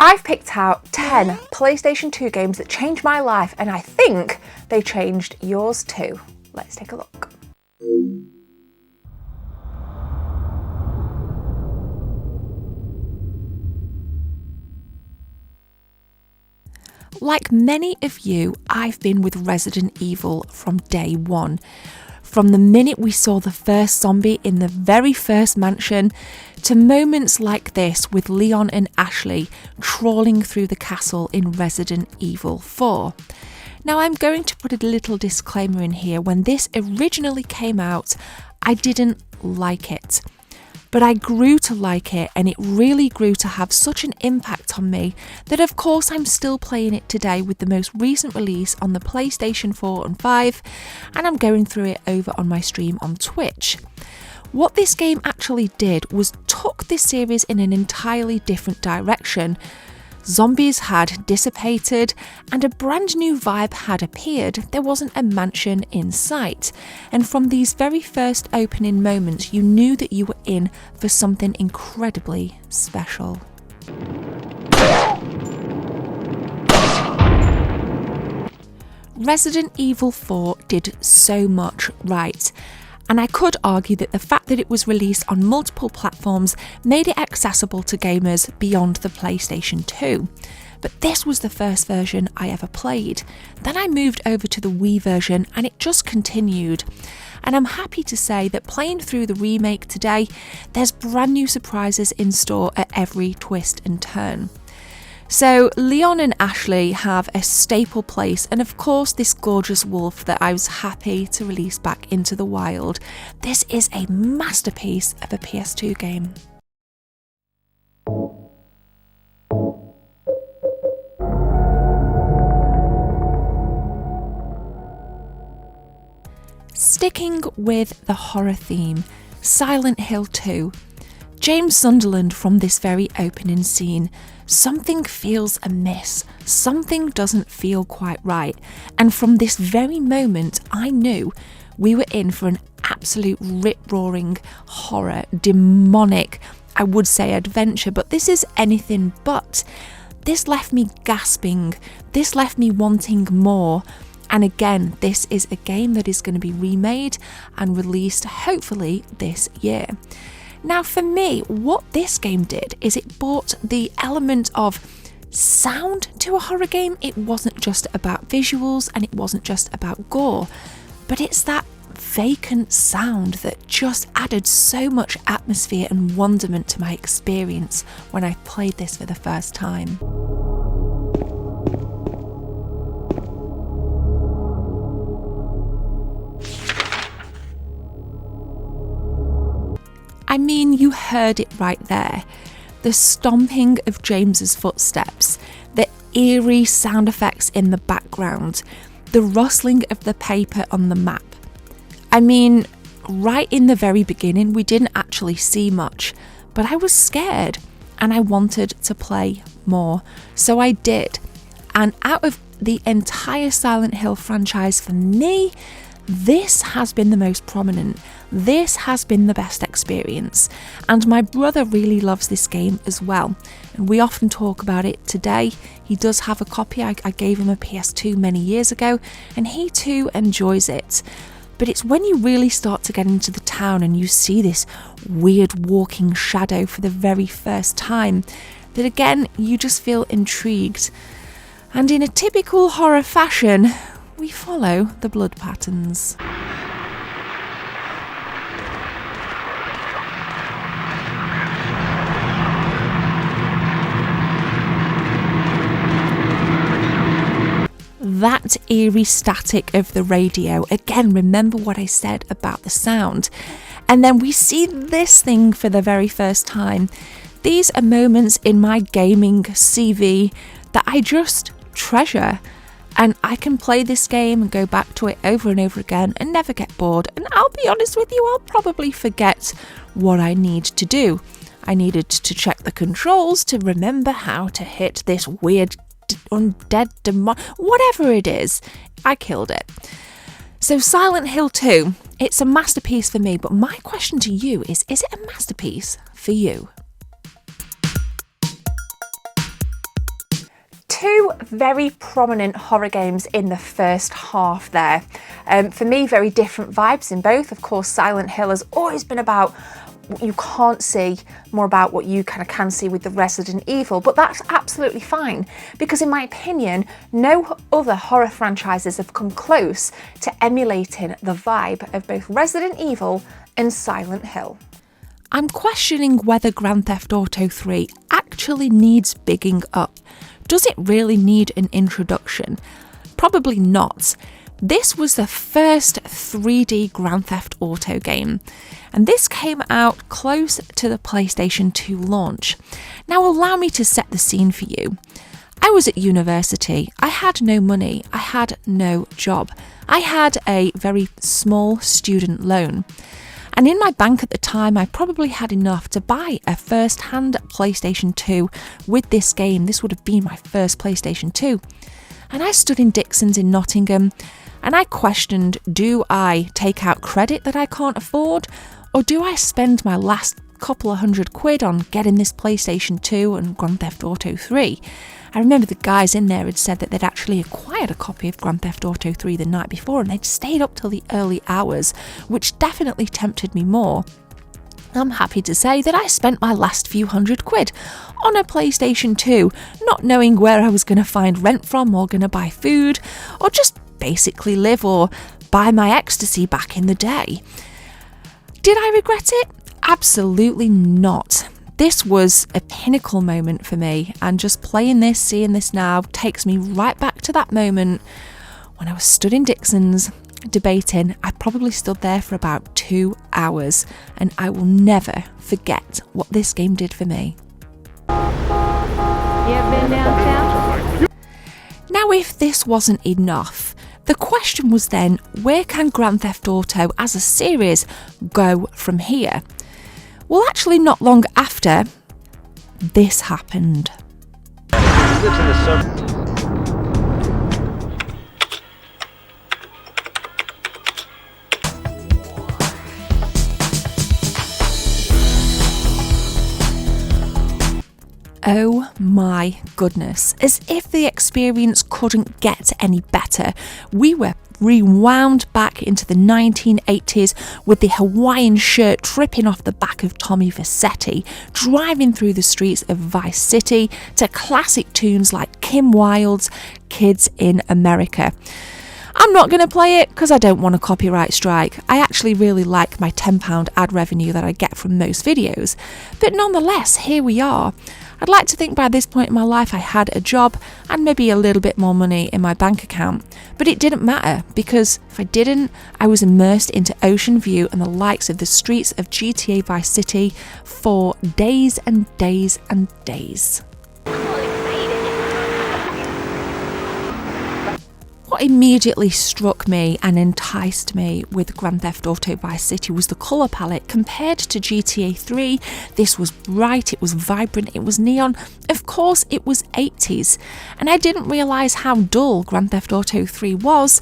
I've picked out 10 PlayStation 2 games that changed my life, and I think they changed yours too. Let's take a look. Like many of you, I've been with Resident Evil from day one. From the minute we saw the first zombie in the very first mansion, to moments like this with Leon and Ashley trawling through the castle in Resident Evil 4. Now I'm going to put a little disclaimer in here. When this originally came out, I didn't like it. But I grew to like it, and it really grew to have such an impact on me that of course I'm still playing it today with the most recent release on the PlayStation 4 and 5, and I'm going through it over on my stream on Twitch. What this game actually did was took this series in an entirely different direction. Zombies had dissipated and a brand new vibe had appeared. There wasn't a mansion in sight. And from these very first opening moments, you knew that you were in for something incredibly special. Resident Evil 4 did so much right. And I could argue that the fact that it was released on multiple platforms made it accessible to gamers beyond the PlayStation 2. But this was the first version I ever played. Then I moved over to the Wii version and it just continued. And I'm happy to say that playing through the remake today, there's brand new surprises in store at every twist and turn. So Leon and Ashley have a staple place, and of course this gorgeous wolf that I was happy to release back into the wild. This is a masterpiece of a PS2 game. Sticking with the horror theme, Silent Hill 2. James Sunderland from this very opening scene. Something feels amiss, something doesn't feel quite right, and from this very moment I knew we were in for an absolute rip-roaring horror, demonic, I would say adventure, but this is anything but. This left me gasping, this left me wanting more, and again, this is a game that is going to be remade and released hopefully this year. Now for me, what this game did is it brought the element of sound to a horror game. It wasn't just about visuals and it wasn't just about gore, but it's that vacant sound that just added so much atmosphere and wonderment to my experience when I played this for the first time. I mean, you heard it right there. The stomping of James's footsteps, the eerie sound effects in the background, the rustling of the paper on the map. I mean, right in the very beginning, we didn't actually see much, but I was scared and I wanted to play more. So I did. And out of the entire Silent Hill franchise, for me, this has been the most prominent. This has been the best experience, and my brother really loves this game as well, and we often talk about it today. He does have a copy. I gave him a PS2 many years ago, and he too enjoys it. But it's when you really start to get into the town and you see this weird walking shadow for the very first time that again you just feel intrigued. And in a typical horror fashion, we follow the blood patterns. That eerie static of the radio, again, remember what I said about the sound. And then we see this thing for the very first time. These are moments in my gaming CV that I just treasure. And I can play this game and go back to it over and over again and never get bored. And I'll be honest with you, I'll probably forget what I need to do. I needed to check the controls to remember how to hit this weird undead demon, whatever it is. I killed it. So Silent Hill 2, it's a masterpiece for me, but my question to you is it a masterpiece for you? two very prominent horror games in the first half there. For me, very different vibes in both. Of course, Silent Hill has always been about what you can't see, more about what you kind of can see with the Resident Evil, but that's absolutely fine because in my opinion, no other horror franchises have come close to emulating the vibe of both Resident Evil and Silent Hill. I'm questioning whether Grand Theft Auto 3 actually needs bigging up. Does it really need an introduction? Probably not. This was the first 3D Grand Theft Auto game, and this came out close to the PlayStation 2 launch. Now allow me to set the scene for you. I was at university, I had no money, I had no job. I had a very small student loan. And in my bank at the time, I probably had enough to buy a first-hand PlayStation 2 with this game. This would have been my first PlayStation 2. And I stood in Dixon's in Nottingham, and I questioned, do I take out credit that I can't afford, or do I spend my last couple of £100 on getting this PlayStation 2 and Grand Theft Auto 3? I remember the guys in there had said that they'd actually acquired a copy of Grand Theft Auto 3 the night before and they'd stayed up till the early hours, which definitely tempted me more. I'm happy to say that I spent my last few £100 on a PlayStation 2, not knowing where I was going to find rent from or going to buy food, or just basically live or buy my ecstasy back in the day. Did I regret it? Absolutely not. This was a pinnacle moment for me, and just playing this, seeing this now, takes me right back to that moment when I was stood in Dixon's debating. I probably stood there for about 2 hours, and I will never forget what this game did for me. You ever been downtown? Now, if this wasn't enough, the question was then, where can Grand Theft Auto as a series go from here? Well, actually not long after, this happened. Oh my goodness, as if the experience couldn't get any better, we were rewound back into the 1980s with the Hawaiian shirt dripping off the back of Tommy Vercetti, driving through the streets of Vice City to classic tunes like Kim Wilde's Kids in America. I'm not going to play it because I don't want a copyright strike. I actually really like my £10 ad revenue that I get from most videos, but nonetheless, here we are. I'd like to think by this point in my life I had a job and maybe a little bit more money in my bank account. But it didn't matter because if I didn't, I was immersed into Ocean View and the likes of the streets of GTA Vice City for days and days and days. What immediately struck me and enticed me with Grand Theft Auto Vice City was the colour palette. Compared to GTA 3, this was bright, it was vibrant, it was neon. Of course, it was 80s. And I didn't realise how dull Grand Theft Auto 3 was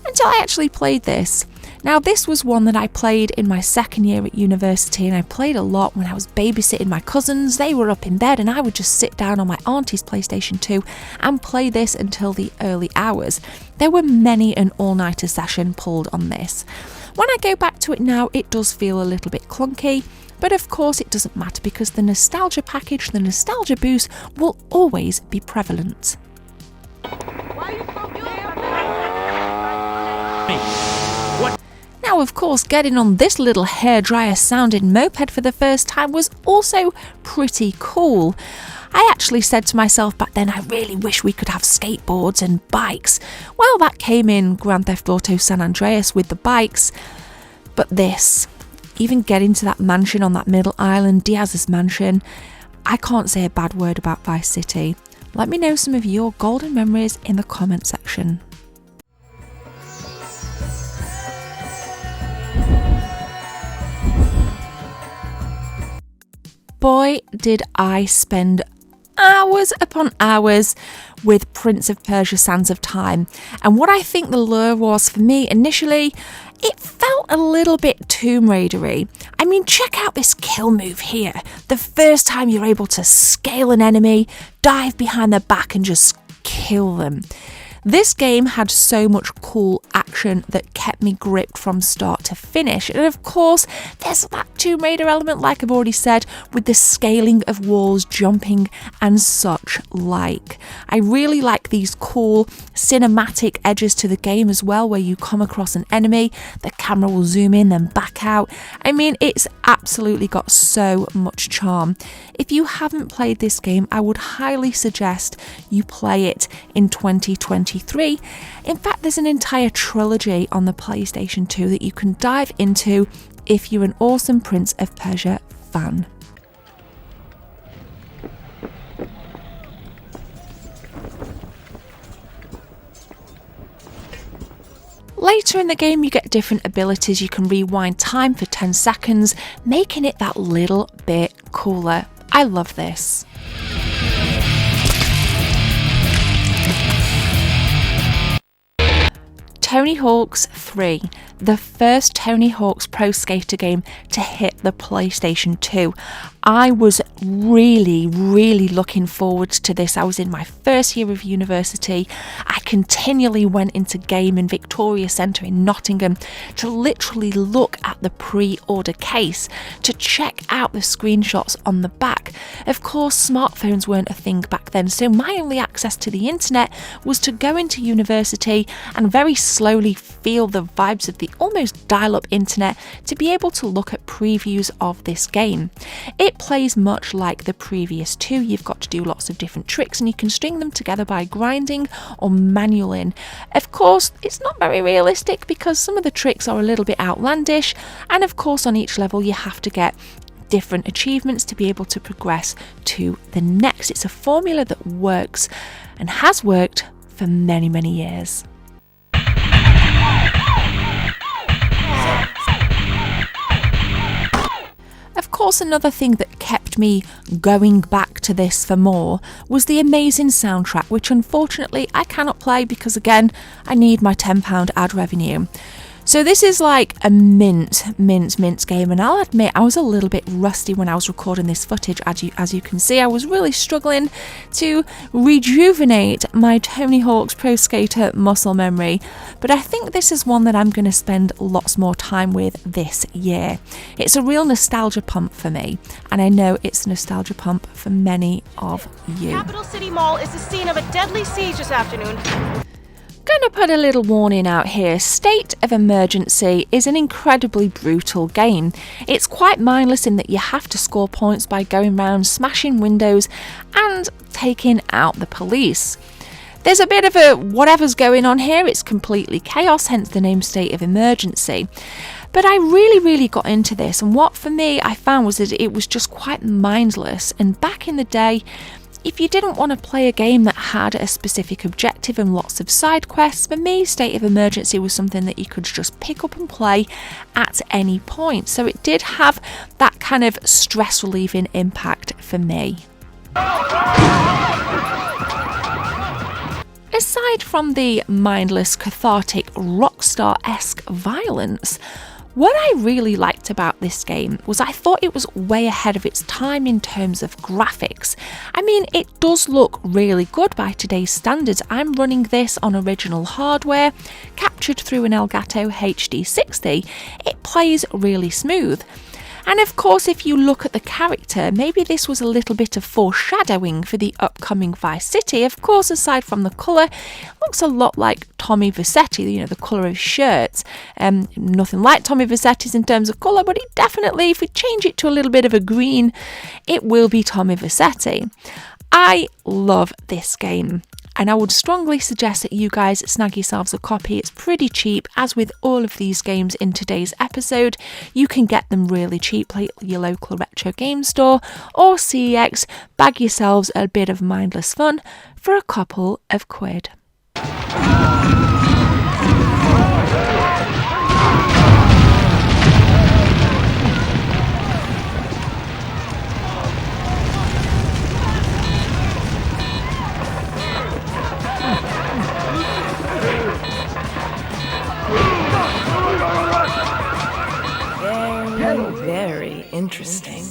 until I actually played this. Now, this was one that I played in my second year at university, and I played a lot when I was babysitting my cousins. They were up in bed and I would just sit down on my auntie's PlayStation 2 and play this until the early hours. There were many an all-nighter session pulled on this. When I go back to it now, it does feel a little bit clunky, but of course it doesn't matter because the nostalgia package, the nostalgia boost, will always be prevalent. Now, of course, getting on this little hairdryer sounding moped for the first time was also pretty cool. I actually said to myself back then, I really wish we could have skateboards and bikes. Well, that came in Grand Theft Auto San Andreas with the bikes. But this, even getting to that mansion on that middle island, Diaz's mansion, I can't say a bad word about Vice City. Let me know some of your golden memories in the comment section. Boy, did I spend hours upon hours with Prince of Persia Sands of Time. And what I think the lure was for me initially, it felt a little bit Tomb Raider-y. I mean, check out this kill move here. The first time you're able to scale an enemy, dive behind their back and just kill them. This game had so much cool action that kept me gripped from start to finish. And of course, there's that Tomb Raider element, like I've already said, with the scaling of walls, jumping and such like. I really like these cool cinematic edges to the game as well, where you come across an enemy, the camera will zoom in, then back out. I mean, it's absolutely got so much charm. If you haven't played this game, I would highly suggest you play it in 2023. In fact, there's an entire trilogy on the PlayStation 2 that you can dive into if you're an awesome Prince of Persia fan. Later in the game, you get different abilities. You can rewind time for 10 seconds, making it that little bit cooler. I love this. Tony Hawk's 3, the first Tony Hawk's Pro Skater game to hit the PlayStation 2. I was really looking forward to this. I was in my first year of university. I continually went into Game and Victoria Centre in Nottingham to literally look at the pre-order case, to check out the screenshots on the back. Of course, smartphones weren't a thing back then, so my only access to the internet was to go into university and very slowly feel the vibes of the almost dial-up internet to be able to look at previews of this game. It plays much like the previous two. You've got to do lots of different tricks and you can string them together by grinding or manualing. Of course, it's not very realistic because some of the tricks are a little bit outlandish, and of course on each level you have to get different achievements to be able to progress to the next. It's a formula that works and has worked for many years. Of course, another thing that kept me going back to this for more was the amazing soundtrack, which unfortunately I cannot play because, again, I need my £10 ad revenue. So this is like a mint game, and I'll admit I was a little bit rusty when I was recording this footage. As you can see, I was really struggling to rejuvenate my Tony Hawk's Pro Skater muscle memory, but I think this is one that I'm going to spend lots more time with this year. It's a real nostalgia pump for me, and I know it's a nostalgia pump for many of you. Capital City Mall is the scene of a deadly siege this afternoon. Gonna put a little warning out here. State of Emergency is an incredibly brutal game. It's quite mindless in that you have to score points by going around smashing windows and taking out the police. There's a bit of a whatever's going on here. It's completely chaos, hence the name State of Emergency. But I really got into this, and what for me I found was that it was just quite mindless. And back in the day, if you didn't want to play a game that had a specific objective and lots of side quests, for me, State of Emergency was something that you could just pick up and play at any point. So it did have that kind of stress relieving impact for me. Aside from the mindless, cathartic, Rockstar-esque violence, what I really liked about this game was I thought it was way ahead of its time in terms of graphics. I mean, it does look really good by today's standards. I'm running this on original hardware, captured through an Elgato HD60. It plays really smooth. And of course, if you look at the character, maybe this was a little bit of foreshadowing for the upcoming Vice City. Of course, aside from the colour, it looks a lot like Tommy Vercetti, the colour of shirts. Nothing like Tommy Vercetti's in terms of colour, but it definitely, if we change it to a little bit of a green, it will be Tommy Vercetti. I love this game, and I would strongly suggest that you guys snag yourselves a copy. It's pretty cheap. As with all of these games in today's episode, you can get them really cheaply at your local retro game store or CEX. Bag yourselves a bit of mindless fun for a couple of quid. Very interesting.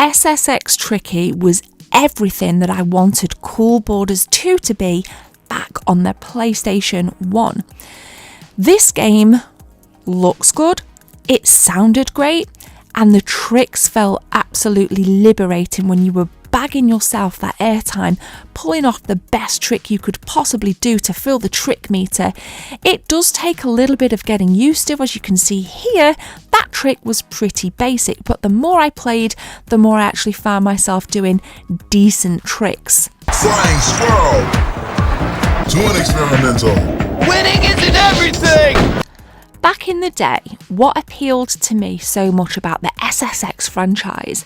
SSX Tricky was everything that I wanted Cool Borders 2 to be back on the PlayStation 1. This game looks good, it sounded great, and the tricks felt absolutely liberating when you were bagging yourself that airtime, pulling off the best trick you could possibly do to fill the trick meter. It does take a little bit of getting used to. As you can see here, that trick was pretty basic, but the more I played, the more I actually found myself doing decent tricks. Flying squirrel! Doing experimental! Winning isn't everything! Back in the day, what appealed to me so much about the SSX franchise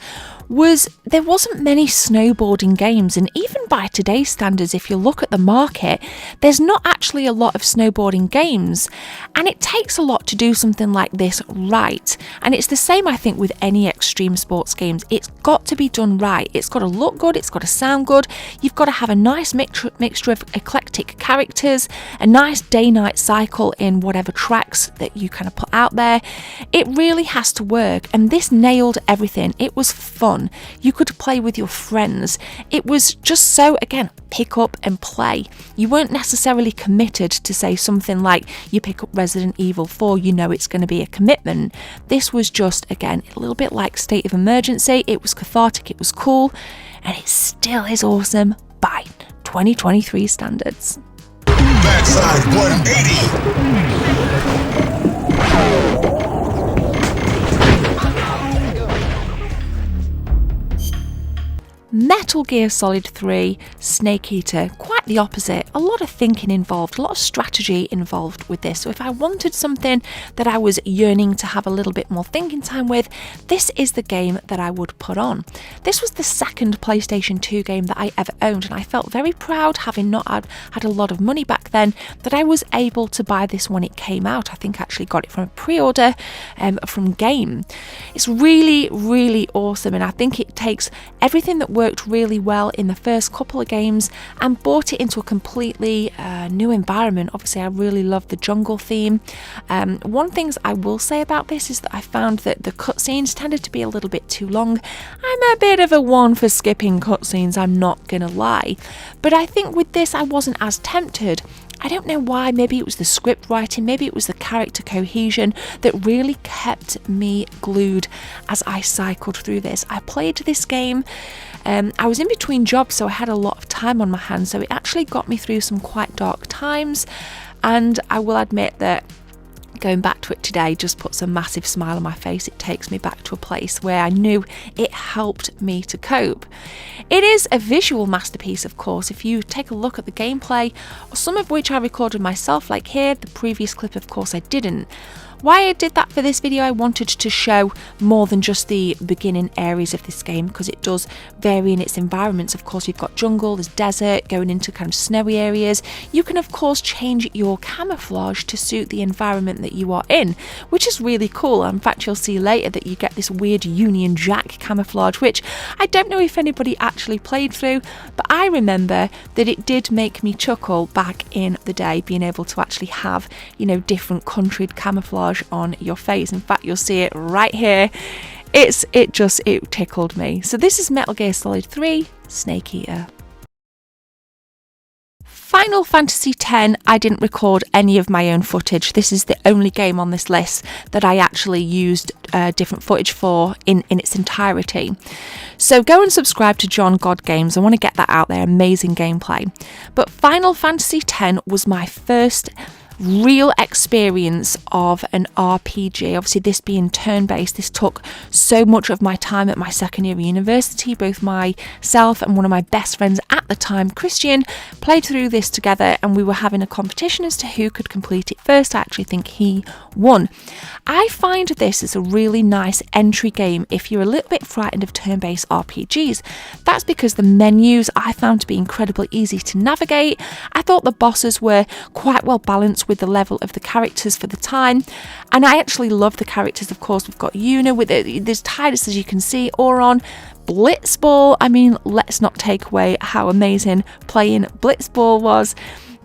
was there wasn't many snowboarding games, and even by today's standards, if you look at the market, there's not actually a lot of snowboarding games, and it takes a lot to do something like this right. And it's the same, I think, with any extreme sports games. It's got to be done right. It's got to look good, it's got to sound good, you've got to have a nice mixture of eclectic characters, a nice day-night cycle in whatever tracks that you kind of put out there. It really has to work, and this nailed everything. It was fun. You could play with your friends. It was just so, again, pick up and play. You weren't necessarily committed to say something like you pick up Resident Evil 4, you know it's going to be a commitment. This was just, again, a little bit like State of Emergency. It was cathartic, it was cool, and it still is awesome by 2023 standards. Backside 180! Metal Gear Solid 3 Snake Eater, quite the opposite. A lot of thinking involved, a lot of strategy involved with this. So if I wanted something that I was yearning to have a little bit more thinking time with, this is the game that I would put on. This was the second PlayStation 2 game that I ever owned, and I felt very proud, having not had a lot of money back then, that I was able to buy this when it came out. I think I actually got it from a pre-order from Game. It's really, really awesome, and I think it takes everything that worked really well in the first couple of games and brought it into a completely new environment. Obviously, I really love the jungle theme. One thing I will say about this is that I found that the cutscenes tended to be a little bit too long. I'm a bit of a one for skipping cutscenes, I'm not gonna lie, but I think with this I wasn't as tempted. I don't know why. Maybe it was the script writing, maybe it was the character cohesion that really kept me glued as I cycled through this. I played this game, I was in between jobs, so I had a lot of time on my hands, so it actually got me through some quite dark times, and I will admit that going back to it today just puts a massive smile on my face. It takes me back to a place where I knew it helped me to cope. It is a visual masterpiece, of course. If you take a look at the gameplay, some of which I recorded myself, like here, the previous clip, of course, I didn't. Why I did that for this video, I wanted to show more than just the beginning areas of this game, because it does vary in its environments. Of course, you've got jungle, there's desert, going into kind of snowy areas. You can, of course, change your camouflage to suit the environment that you are in, which is really cool. In fact, you'll see later that you get this weird Union Jack camouflage, which I don't know if anybody actually played through, but I remember that it did make me chuckle back in the day, being able to actually have, you know, different country camouflage on your face. In fact, you'll see it right here. It tickled me. So this is Metal Gear Solid 3 Snake Eater. Final Fantasy X, I didn't record any of my own footage. This is the only game on this list that I actually used different footage for in its entirety. So go and subscribe to John God Games. I want to get that out there. Amazing gameplay. But Final Fantasy X was my first real experience of an RPG. Obviously, this being turn-based, this took so much of my time at my second year of university. Both myself and one of my best friends at the time, Christian, played through this together, and we were having a competition as to who could complete it first. I actually think he won. I find this is a really nice entry game if you're a little bit frightened of turn-based RPGs. That's because the menus I found to be incredibly easy to navigate. I thought the bosses were quite well balanced with the level of the characters for the time, and I actually love the characters. Of course, we've got Yuna with it, there's Tidus, as you can see, Auron, Blitzball. I mean, let's not take away how amazing playing Blitzball was.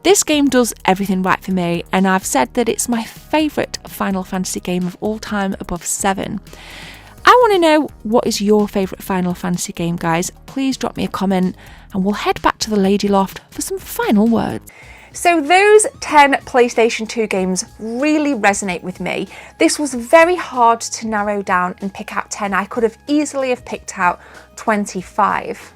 This game does everything right for me, and I've said that it's my favourite Final Fantasy game of all time, above 7. I want to know, what is your favourite Final Fantasy game, guys? Please drop me a comment and we'll head back to the Lady Loft for some final words. So those 10 PlayStation 2 games really resonate with me. This was very hard to narrow down and pick out 10. I could have easily have picked out 25.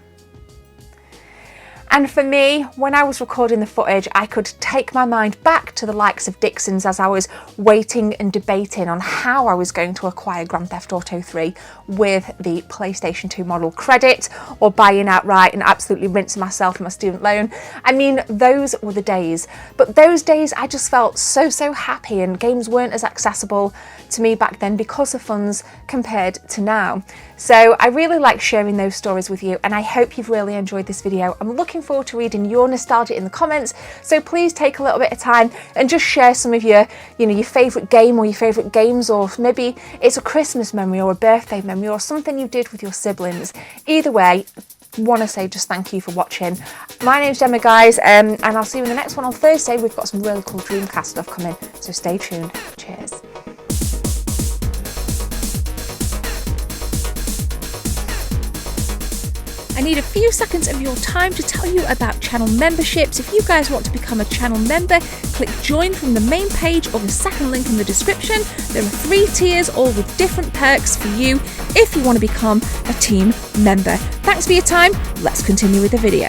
And for me, when I was recording the footage, I could take my mind back to the likes of Dixon's as I was waiting and debating on how I was going to acquire Grand Theft Auto 3 with the PlayStation 2 model credit, or buying outright and absolutely rinsing myself in my student loan. I mean, those were the days. But those days I just felt so happy, and games weren't as accessible to me back then because of funds compared to now. So I really like sharing those stories with you, and I hope you've really enjoyed this video. I'm looking forward to reading your nostalgia in the comments, so please take a little bit of time and just share some of your favourite game or your favourite games, or maybe it's a Christmas memory or a birthday memory or something you did with your siblings. Either way, want to say just thank you for watching. My name's Gemma, guys, and I'll see you in the next one on Thursday. We've got some really cool Dreamcast stuff coming, so stay tuned. Cheers. I need a few seconds of your time to tell you about channel memberships. If you guys want to become a channel member, click join from the main page or the second link in the description. There are 3 tiers, all with different perks for you if you want to become a team member. Thanks for your time. Let's continue with the video.